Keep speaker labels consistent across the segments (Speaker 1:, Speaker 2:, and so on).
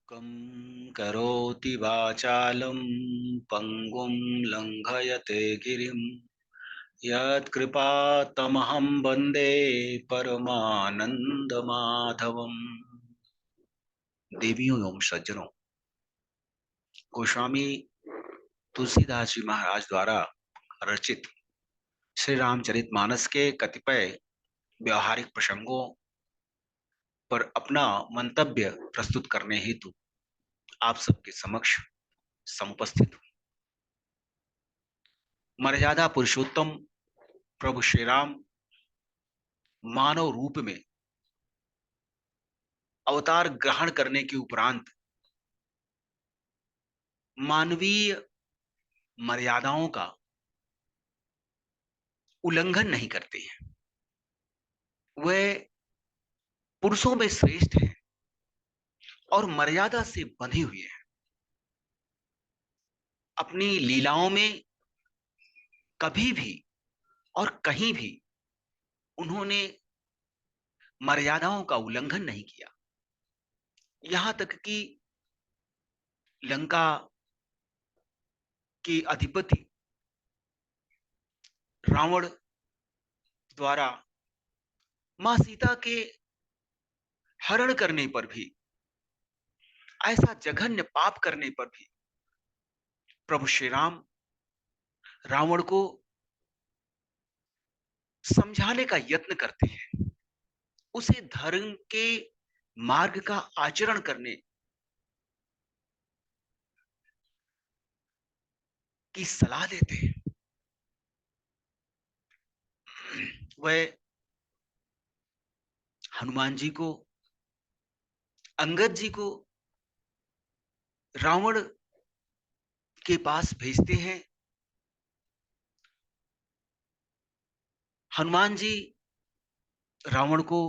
Speaker 1: कं करोति वाचालं पंगुं लंघयते गिरिं यत्कृपातमहं वन्दे परमानन्दमाधवम्। देवियों एवं सज्जनों, गोस्वामी तुलसीदास जी महाराज द्वारा रचित श्री रामचरितमानस के कतिपय व्यवहारिक प्रसंगों पर अपना मंतव्य प्रस्तुत करने हेतु आप सबके समक्ष समुपस्थित हूं। मर्यादा पुरुषोत्तम प्रभु श्री राम मानव रूप में अवतार ग्रहण करने के उपरांत मानवीय मर्यादाओं का उल्लंघन नहीं करते हैं। वे पुरुषों में श्रेष्ठ हैं और मर्यादा से बंधे हुए हैं। अपनी लीलाओं में कभी भी और कहीं भी उन्होंने मर्यादाओं का उल्लंघन नहीं किया। यहां तक कि लंका के अधिपति रावण द्वारा मां सीता के हरण करने पर भी, ऐसा जघन्य पाप करने पर भी प्रभु श्री राम रावण को समझाने का यत्न करते हैं, उसे धर्म के मार्ग का आचरण करने की सलाह देते हैं। वह हनुमान जी को, अंगद जी को रावण के पास भेजते हैं। हनुमान जी रावण को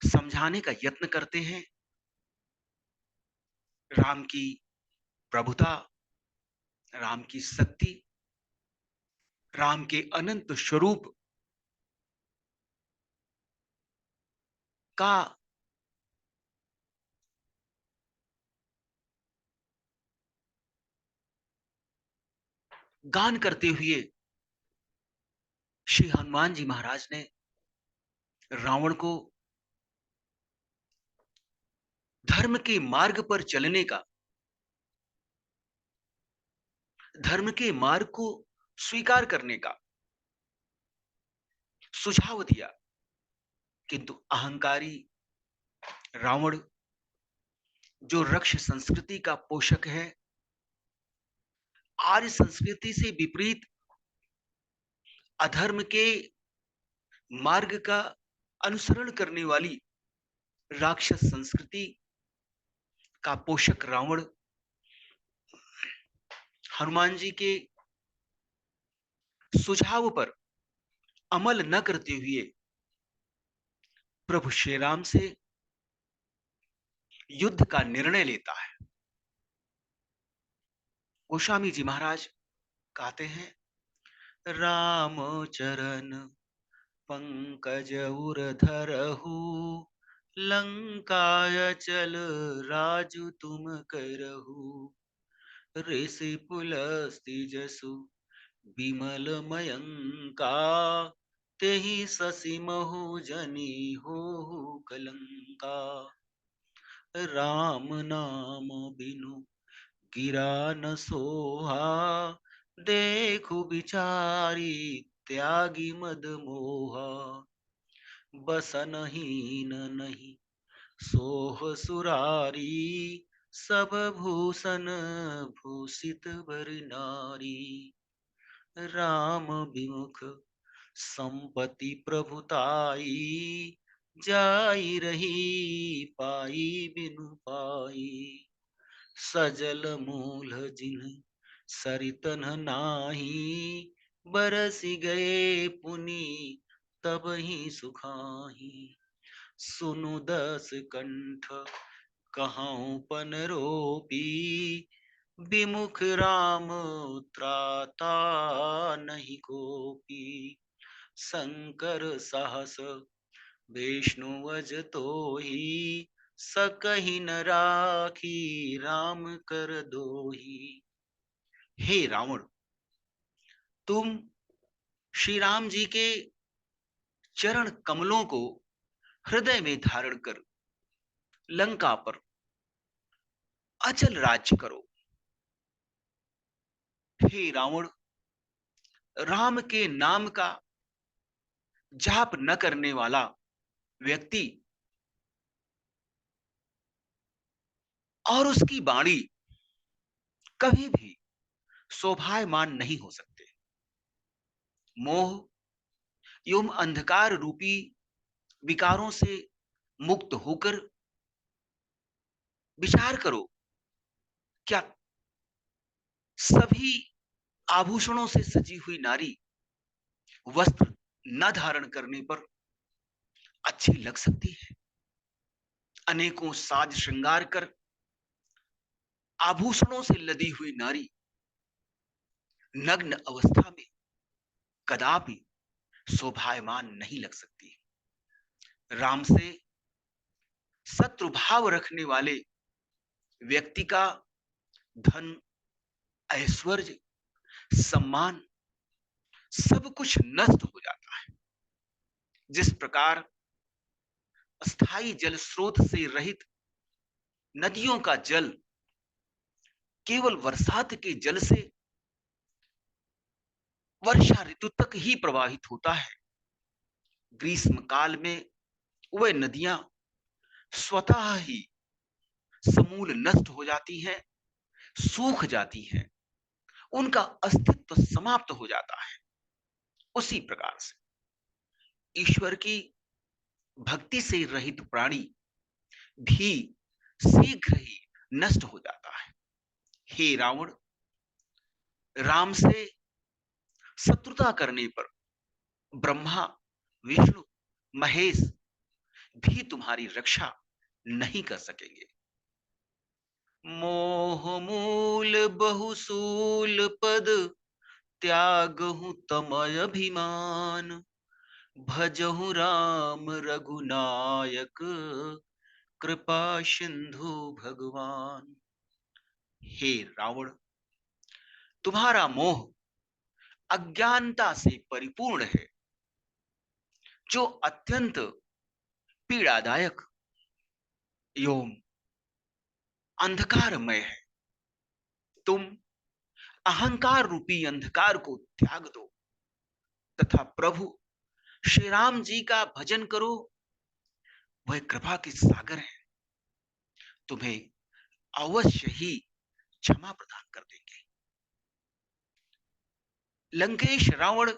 Speaker 1: समझाने का यत्न करते हैं। राम की प्रभुता, राम की शक्ति, राम के अनंत स्वरूप का गान करते हुए श्री हनुमान जी महाराज ने रावण को धर्म के मार्ग पर चलने का, धर्म के मार्ग को स्वीकार करने का सुझाव दिया। किंतु अहंकारी रावण, जो रक्ष संस्कृति का पोषक है, आर्य संस्कृति से विपरीत अधर्म के मार्ग का अनुसरण करने वाली राक्षस संस्कृति का पोषक रावण हनुमान जी के सुझाव पर अमल न करते हुए प्रभु श्री राम से युद्ध का निर्णय लेता है। गोस्वामी जी महाराज कहते हैं, राम चरण पंकज उर धरहु, लंकाय चल राजु तुम करहु, ऋषि पुलस्ति जसु विमल मयंका, तेहि शशि महु जनी हो कलंका, राम नाम बिनु गिरा न सोहा, देखु बिचारी त्यागी मद मोहा, बसनहीन नहीं सोह सुरारी, सब भूषण भूषित बर नारी, राम विमुख संपत्ति प्रभुताई, जाई रही पाई बिनु पाई, सजल मूल जिन सरितन नाही, बरसी गए पुनि तब ही सुखाही, सुनु दस कंठ कहाऊं पन रोपी, विमुख राम त्राता नहीं कोपी, शंकर सहस विष्णु अज तो ही, सकहि न राखी राम कर दोही। हे रावण, तुम श्री राम जी के चरण कमलों को हृदय में धारण कर लंका पर अचल राज्य करो। हे रावण, राम के नाम का जाप न करने वाला व्यक्ति और उसकी वाणी कभी भी शोभायमान नहीं हो सकते। मोह एवं अंधकार रूपी विकारों से मुक्त होकर विचार करो, क्या सभी आभूषणों से सजी हुई नारी वस्त्र न धारण करने पर अच्छी लग सकती है? अनेकों साज श्रृंगार कर आभूषणों से लदी हुई नारी नग्न अवस्था में कदापि शोभायमान नहीं लग सकती। राम से शत्रु भाव रखने वाले व्यक्ति का धन, ऐश्वर्य, सम्मान सब कुछ नष्ट हो जाता है। जिस प्रकार स्थायी जल स्रोत से रहित नदियों का जल केवल बरसात के जल से वर्षा ऋतु तक ही प्रवाहित होता है, ग्रीष्म काल में वह नदियां स्वतः ही समूल नष्ट हो जाती हैं, सूख जाती हैं, उनका अस्तित्व समाप्त हो जाता है। उसी प्रकार से ईश्वर की भक्ति से रहित प्राणी भी शीघ्र ही नष्ट हो जाता है। हे रावण, राम से शत्रुता करने पर ब्रह्मा, विष्णु, महेश भी तुम्हारी रक्षा नहीं कर सकेंगे। मोह मूल बहुसूल पद त्यागहु तमय अभिमान। भजहु राम रघुनायक कृपा सिंधु भगवान। हे रावण, तुम्हारा मोह अज्ञानता से परिपूर्ण है, जो अत्यंत पीड़ादायक एवं अंधकारमय है। तुम अहंकार रूपी अंधकार को त्याग दो तथा प्रभु श्री राम जी का भजन करो। वह कृपा के सागर है, तुम्हें अवश्य ही क्षमा प्रदान कर देंगे। लंकेश रावण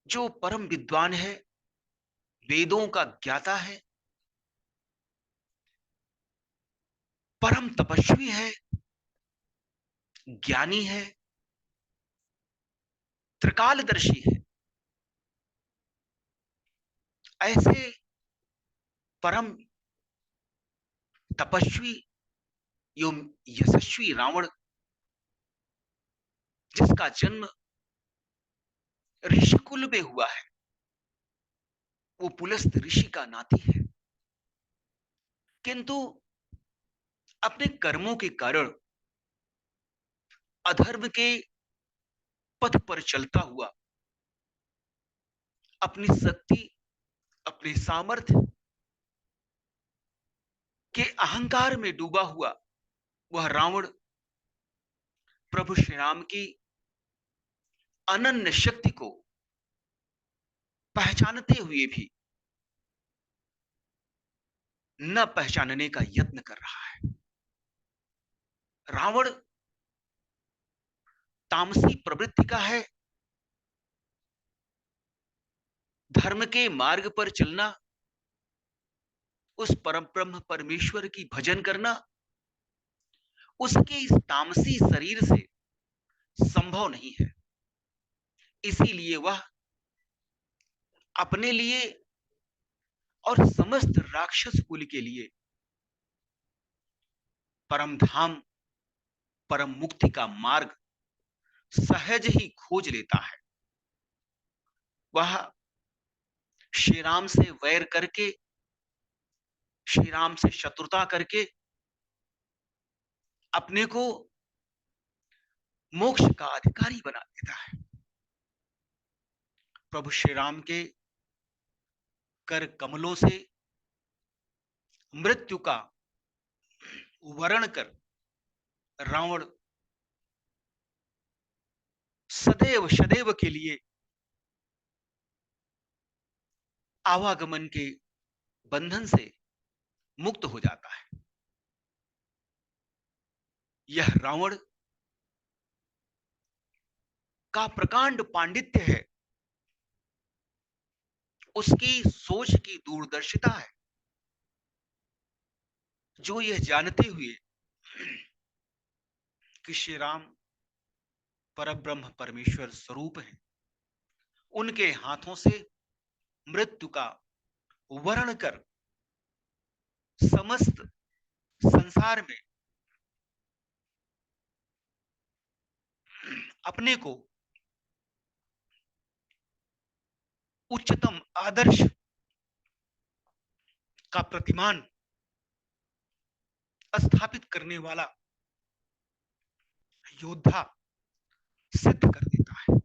Speaker 1: जो परम विद्वान है, वेदों का ज्ञाता है, परम तपस्वी है, ज्ञानी है, त्रिकालदर्शी है, ऐसे परम तपस्वी एवं यशस्वी रावण, जिसका जन्म ऋषिकुल में हुआ है, वो पुलस्त ऋषि का नाती है, किंतु अपने कर्मों के कारण अधर्म के पथ पर चलता हुआ अपनी शक्ति, अपने सामर्थ्य के अहंकार में डूबा हुआ वह रावण प्रभु श्री राम की अनन्य शक्ति को पहचानते हुए भी न पहचानने का यत्न कर रहा है। रावण तामसी प्रवृत्ति का है, धर्म के मार्ग पर चलना, उस परम ब्रह्म परमेश्वर की भजन करना उसके इस तामसी शरीर से संभव नहीं है। इसीलिए वह अपने लिए और समस्त राक्षस कुल के लिए परम धाम, परम मुक्ति का मार्ग सहज ही खोज लेता है। वह श्री राम से वैर करके श्री राम से शत्रुता करके अपने को मोक्ष का अधिकारी बना देता है। प्रभु श्री राम के कर कमलों से मृत्यु का वर्ण कर रावण सदैव सदैव के लिए आवागमन के बंधन से मुक्त हो जाता है। यह रावण का प्रकांड पांडित्य है, उसकी सोच की दूरदर्शिता है, जो यह जानते हुए कि श्री राम परब्रह्म परमेश्वर स्वरूप है, उनके हाथों से मृत्यु का वर्ण कर समस्त संसार में अपने को उच्चतम आदर्श का प्रतिमान स्थापित करने वाला योद्धा सिद्ध कर देता है।